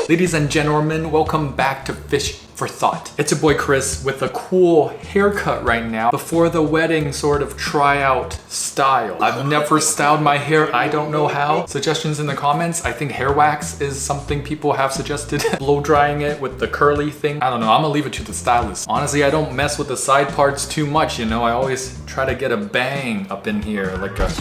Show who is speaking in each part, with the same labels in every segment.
Speaker 1: Ladies and gentlemen, welcome back to Fish for Thought. It's your boy Chris with a cool haircut right now before the wedding sort of tryout style. I've never styled my hair, I don't know how. Suggestions in the comments. I think hair wax is something people have suggested. Blow drying it with the curly thing. I don't know, I'm gonna leave it to the stylist. Honestly, I don't mess with the side parts too much, you know? I always try to get a bang up in here, like a...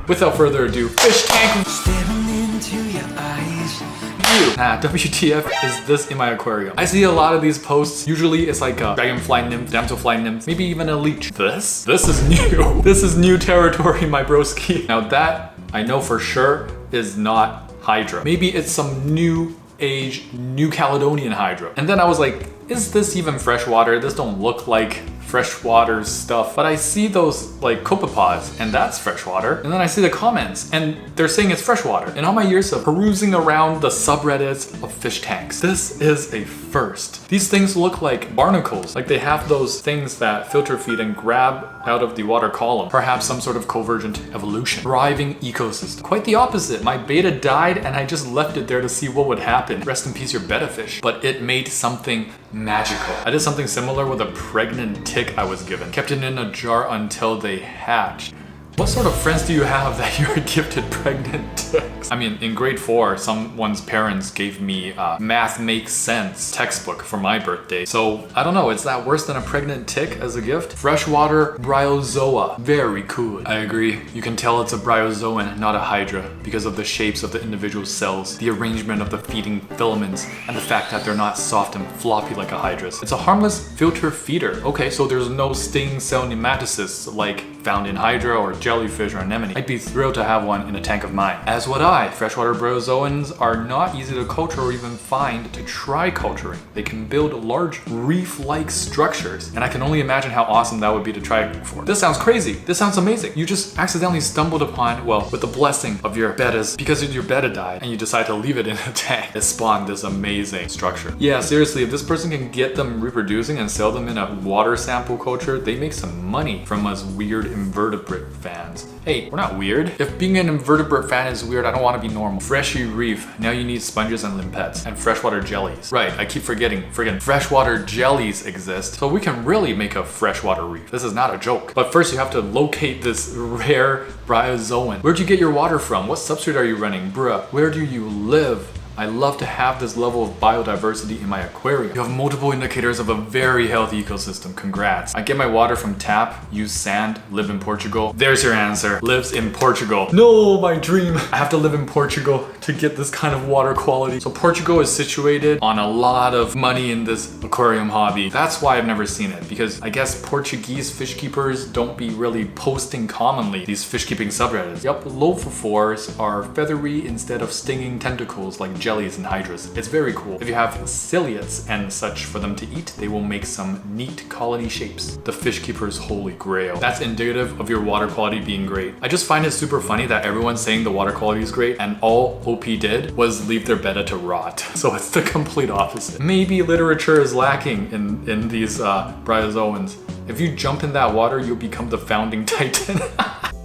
Speaker 1: Without further ado, fish tank.
Speaker 2: Staring into your eyes.
Speaker 1: WTF is this in my aquarium? I see a lot of these posts. Usually it's like a dragonfly nymph, damselfly nymph, maybe even a leech. This is new. This is new territory, my broski. Now that I know for sure is not Hydra. Maybe it's some new age, New Caledonian Hydra. And then I was like, is this even freshwater? This don't look like freshwater stuff, but I see those like copepods and that's freshwater. And then I see the comments and they're saying it's freshwater. In all my years of perusing around the subreddits of fish tanks, this is a first. These things look like barnacles, like they have those things that filter feed and grab out of the water column. Perhaps some sort of convergent evolution. Thriving ecosystem. Quite the opposite. My beta died and I just left it there to see what would happen. Rest in peace your betta fish. But it made something magical. I did something similar with a pregnant tick I was given. Kept it in a jar until they hatched. What sort of friends do you have that you're gifted pregnant ticks? I mean, in grade 4, someone's parents gave me a Math Makes Sense textbook for my birthday. So, I don't know, is that worse than a pregnant tick as a gift? Freshwater bryozoa. Very cool. I agree. You can tell it's a bryozoan, not a hydra, because of the shapes of the individual cells, the arrangement of the feeding filaments, and the fact that they're not soft and floppy like a hydra's. It's a harmless filter feeder. Okay, so there's no sting cell nematocysts like found in hydra or jellyfish or anemone. I'd be thrilled to have one in a tank of mine. As would I. Freshwater bryozoans are not easy to culture or even find to try culturing. They can build large reef-like structures, and I can only imagine how awesome that would be to try for. This sounds crazy. This sounds amazing. You just accidentally stumbled upon, well, with the blessing of your bettas, because your betta died, and you decide to leave it in a tank. It spawned this amazing structure. Yeah, seriously, if this person can get them reproducing and sell them in a water sample culture, they make some money from us weird invertebrate fans. Hey, we're not weird. If being an invertebrate fan is weird, I don't want to be normal. Freshy reef. Now you need sponges and limpets. And freshwater jellies. Right, I keep forgetting. Friggin' freshwater jellies exist. So we can really make a freshwater reef. This is not a joke. But first you have to locate this rare bryozoan. Where'd you get your water from? What substrate are you running? Bruh, where do you live? I love to have this level of biodiversity in my aquarium. You have multiple indicators of a very healthy ecosystem. Congrats. I get my water from tap, use sand, live in Portugal. There's your answer. Lives in Portugal. No, my dream. I have to live in Portugal to get this kind of water quality. So Portugal is situated on a lot of money in this aquarium hobby. That's why I've never seen it, because I guess Portuguese fish keepers don't be really posting commonly these fish keeping subreddits. Yup, lophophores are feathery instead of stinging tentacles like jellies and hydras. It's very cool. If you have ciliates and such for them to eat, they will make some neat colony shapes. The fish keeper's holy grail. That's indicative of your water quality being great. I just find it super funny that everyone's saying the water quality is great and all OP did was leave their betta to rot. So it's the complete opposite. Maybe literature is lacking in these bryozoans. If you jump in that water, you'll become the founding titan.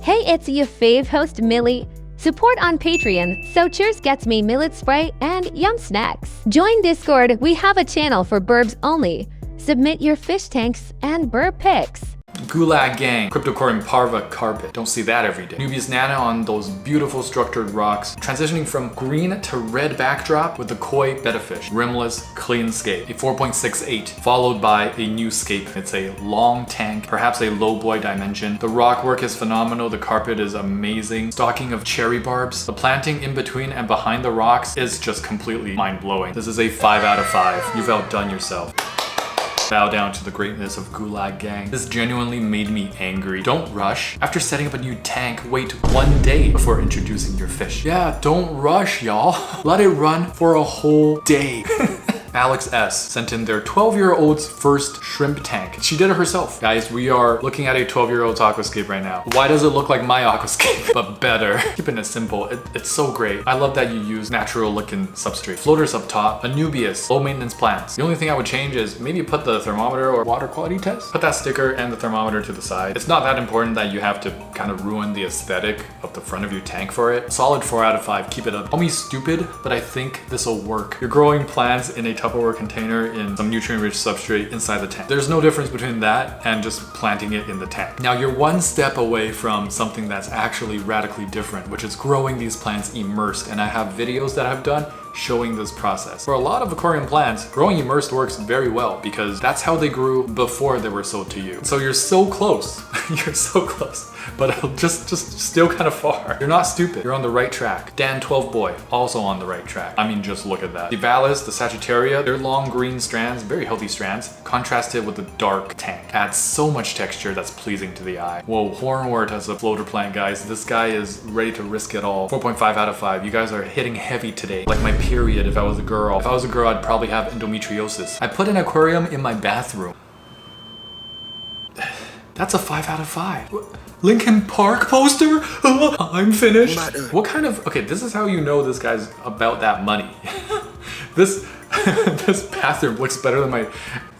Speaker 3: Hey, it's your fave host, Millie. Support on Patreon, so Cheers gets me millet spray and yum snacks. Join Discord, we have a channel for burbs only. Submit your fish tanks and burb pics.
Speaker 1: Gulag Gang, Cryptocorin parva carpet. Don't see that every day. Nubius nana on those beautiful structured rocks. Transitioning from green to red backdrop with the koi betta fish. Rimless, clean scape. A 4.68, followed by a new scape. It's a long tank, perhaps a low boy dimension. The rock work is phenomenal. The carpet is amazing. Stocking of cherry barbs. The planting in between and behind the rocks is just completely mind-blowing. This is a 5 out of 5. You've outdone yourself. Bow down to the greatness of Gulag Gang. This genuinely made me angry. Don't rush. After setting up a new tank, wait 1 day before introducing your fish. Yeah, don't rush, y'all. Let it run for a whole day. Alex S sent in their 12-year-old's first shrimp tank. She did it herself. Guys, we are looking at a 12-year-old's aquascape right now. Why does it look like my aquascape? But better. Keeping it simple. It's so great. I love that you use natural looking substrate. Floaters up top, Anubias, low maintenance plants. The only thing I would change is maybe put the thermometer or water quality test. Put that sticker and the thermometer to the side. It's not that important that you have to kind of ruin the aesthetic of the front of your tank for it. Solid 4 out of 5, keep it up. Call me stupid, but I think this will work. You're growing plants in a Tupperware container in some nutrient-rich substrate inside the tank. There's no difference between that and just planting it in the tank. Now you're one step away from something that's actually radically different, which is growing these plants immersed. And I have videos that I've done showing this process. For a lot of aquarium plants, growing immersed works very well because that's how they grew before they were sold to you. So you're so close. You're so close, but just still kind of far. You're not stupid. You're on the right track. Dan 12 Boy, also on the right track. I mean, just look at that. The Vallis, the Sagittaria, they're long green strands, very healthy strands, contrasted with the dark tank. Adds so much texture that's pleasing to the eye. Whoa, Hornwort has a floater plant, guys. This guy is ready to risk it all. 4.5 out of 5. You guys are hitting heavy today. Like my period if I was a girl. If I was a girl, I'd probably have endometriosis. I put an aquarium in my bathroom. That's a 5 out of 5. Linkin Park poster? I'm finished. What kind of, okay, this is how you know this guy's about that money. This bathroom looks better than my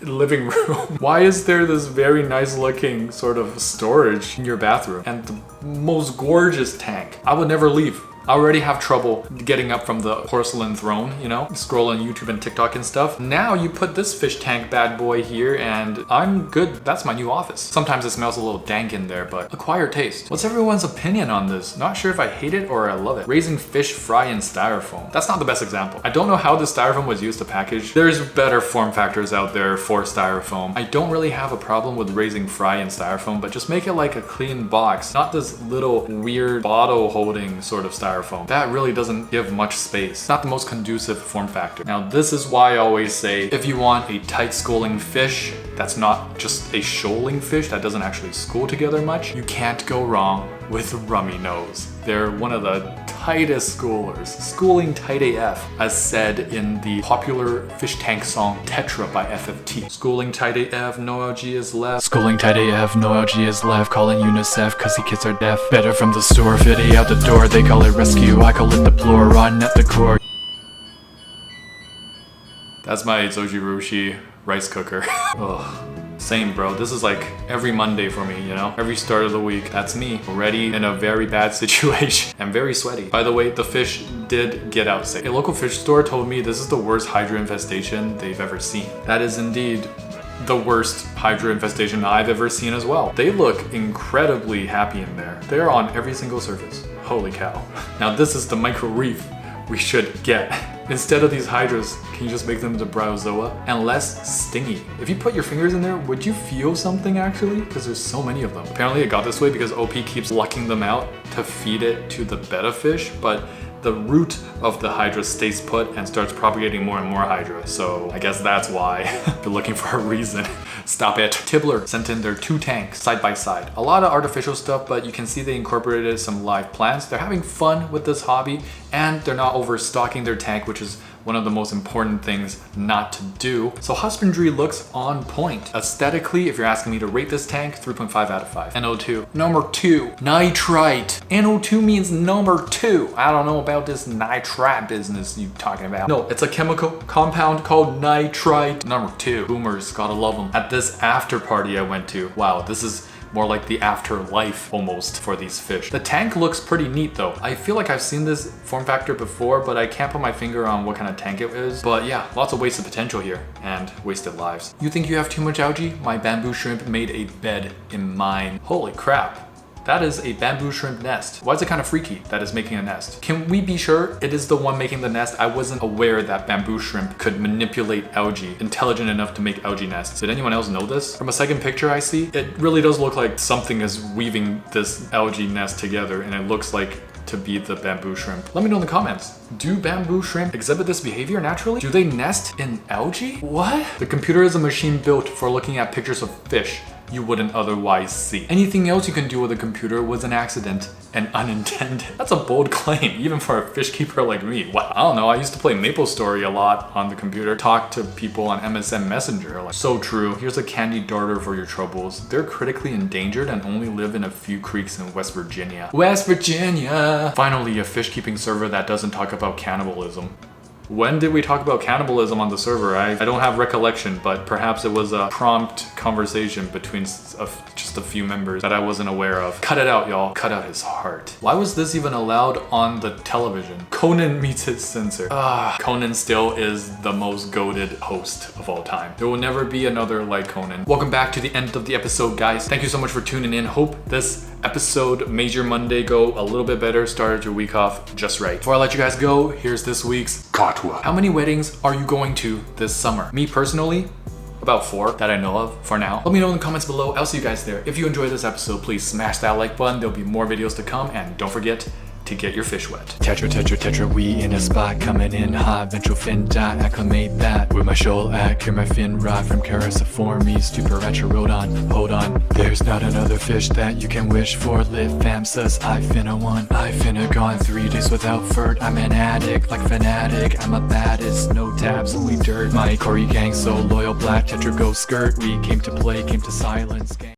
Speaker 1: living room. Why is there this very nice looking sort of storage in your bathroom? And the most gorgeous tank. I would never leave. I already have trouble getting up from the porcelain throne, you know, scrolling YouTube and TikTok and stuff. Now you put this fish tank bad boy here and I'm good. That's my new office. Sometimes it smells a little dank in there, but acquired taste. What's everyone's opinion on this? Not sure if I hate it or I love it. Raising fish fry in styrofoam. That's not the best example. I don't know how this styrofoam was used to package. There's better form factors out there for styrofoam. I don't really have a problem with raising fry in styrofoam, but just make it like a clean box, not this little weird bottle holding sort of styrofoam. That really doesn't give much space. Not the most conducive form factor. Now this is why I always say if you want a tight schooling fish that's not just a shoaling fish that doesn't actually school together much, you can't go wrong with Rummy Nose. They're one of the tightest schoolers. Schooling tight AF, as said in the popular fish tank song Tetra by FFT. Schooling tight AF, no LG is left. Schooling tight AF, no LG is left. Calling UNICEF cause the kids are deaf. Better from the store, fitty out the door. They call it rescue, I call it deplore. Run at the core. That's my Zojirushi rice cooker. Ugh. Same, bro. This is like every Monday for me, you know? Every start of the week. That's me, already in a very bad situation. I'm very sweaty. By the way, the fish did get out sick. A local fish store told me this is the worst hydra infestation they've ever seen. That is indeed the worst hydra infestation I've ever seen as well. They look incredibly happy in there. They're on every single surface. Holy cow. Now this is the micro reef we should get. Instead of these hydras, can you just make them into bryozoa? And less stingy. If you put your fingers in there, would you feel something actually? Because there's so many of them. Apparently it got this way because OP keeps lucking them out to feed it to the betta fish, but the root of the hydra stays put and starts propagating more and more hydra. So I guess that's why they're looking for a reason. Stop it. Tibbler sent in their 2 tanks side by side. A lot of artificial stuff, but you can see they incorporated some live plants. They're having fun with this hobby and they're not overstocking their tank, which is one of the most important things not to do. So husbandry looks on point. Aesthetically, if you're asking me to rate this tank, 3.5 out of 5. NO2. Number 2, nitrite. NO2 means number 2. I don't know about this nitrite business you talking about. No, it's a chemical compound called nitrite. Number 2, boomers, gotta love them. At this after party I went to, wow, this is more like the afterlife almost for these fish. The tank looks pretty neat though. I feel like I've seen this form factor before, but I can't put my finger on what kind of tank it is. But yeah, lots of wasted potential here and wasted lives. You think you have too much algae? My bamboo shrimp made a bed in mine. Holy crap. That is a bamboo shrimp nest. Why is it kind of freaky that it's making a nest? Can we be sure it is the one making the nest? I wasn't aware that bamboo shrimp could manipulate algae, intelligent enough to make algae nests. Did anyone else know this? From a second picture I see, it really does look like something is weaving this algae nest together and it looks like to be the bamboo shrimp. Let me know in the comments. Do bamboo shrimp exhibit this behavior naturally? Do they nest in algae? What? The computer is a machine built for looking at pictures of fish you wouldn't otherwise see. Anything else you can do with a computer was an accident and unintended. That's a bold claim, even for a fish keeper like me. Wow, I don't know, I used to play MapleStory a lot on the computer, talk to people on MSN Messenger. Like, so true. Here's a candy darter for your troubles. They're critically endangered and only live in a few creeks in West Virginia. West Virginia! Finally, a fish keeping server that doesn't talk about cannibalism. When did we talk about cannibalism on the server? I don't have recollection, but perhaps it was a prompt conversation between just a few members that I wasn't aware of. Cut it out, y'all. Cut out his heart. Why was this even allowed on the television? Conan meets his censor. Conan still is the most goated host of all time. There will never be another like Conan. Welcome back to the end of the episode, guys. Thank you so much for tuning in. Hope this episode made your Monday go a little bit better, started your week off just right. Before I let you guys go, here's this week's Katwa. How many weddings are you going to this summer? Me personally, about 4 that I know of for now. Let me know in the comments below. I'll see you guys there. If you enjoyed this episode, please smash that like button. There'll be more videos to come, and don't forget to get your fish wet.
Speaker 2: Tetra, tetra, tetra, we in a spot coming in hot. Ventral fin dot, acclimate that. With my shoal at, cure my fin rod from Characiformes to Paracherodon. Hold on, there's not another fish that you can wish for. Lit fam sus, I finna one. I finna gone 3 days without furt. I'm an addict, like fanatic. I'm a baddest, no tabs, only dirt. My Corey gang so loyal, black tetra go skirt. We came to play, came to silence. Gang.